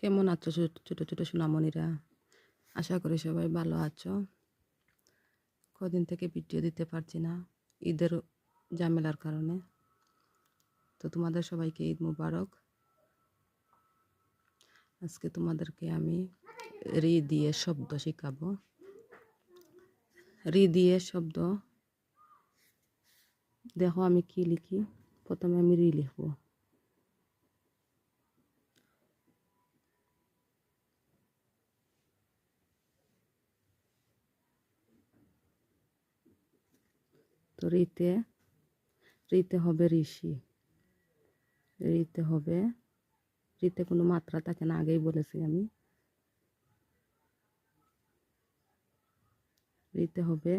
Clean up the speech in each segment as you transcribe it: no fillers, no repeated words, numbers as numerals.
কেমন আছো ছোট ছোট সোনামণিরা? আশা করি সবাই ভালো আছো। কদিন থেকে ভিডিও দিতে পারছি না, ঈদের ঝামেলার কারণে। তো তোমাদের সবাইকে ঈদ মুবারক। আজকে তোমাদেরকে আমি রি দিয়ে শব্দ শেখাবো। রি দিয়ে শব্দ দেখো আমি কি লিখি। প্রথমে আমি রি লিখবো। তো রিতে হবে ঋষি। রিতে কোনো মাত্রা থাকে না, আগেই বলেছি আমি। রিতে হবে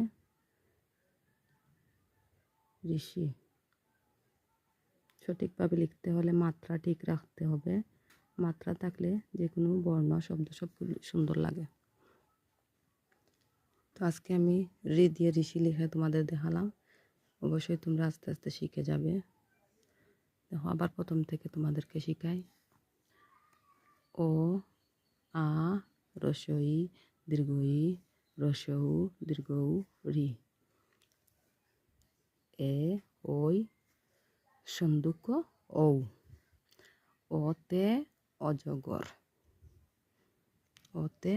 ঋষি। সঠিকভাবে লিখতে হলে মাত্রা ঠিক রাখতে হবে। মাত্রা থাকলে যে কোনো বর্ণ শব্দ সবগুলো সুন্দর লাগে। তো আজকে আমি রি দিয়ে ঋষি লিখে তোমাদের দেখালাম। অবশ্যই তোমরা আস্তে আস্তে শিখে যাবে। দেখো আবার প্রথম থেকে তোমাদেরকে শিখাই। ও আ রস্বই দীর্ঘই রস্বউ দীর্ঘউ রি। এ ওই সন্দুক ঔ। ওতে অজগর। ওতে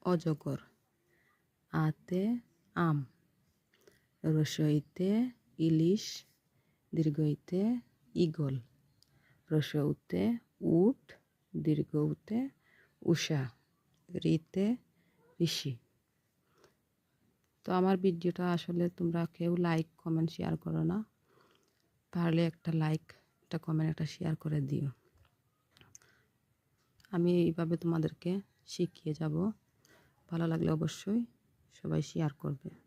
অজগর। আতে আম। রসইতে ইলিশ। দীর্ঘইতে ঈগল। রসউতে উট। দীর্ঘউতে উষা। রিতে ঋষি। তো আমার ভিডিওটা আসলে তোমরা কেউ লাইক কমেন্ট শেয়ার করো না, তাহলে একটা লাইক একটা কমেন্ট একটা শেয়ার করে দিও। আমি এইভাবে তোমাদেরকে শিখিয়ে যাব। ভালো লাগলে অবশ্যই সবাই শেয়ার করবে।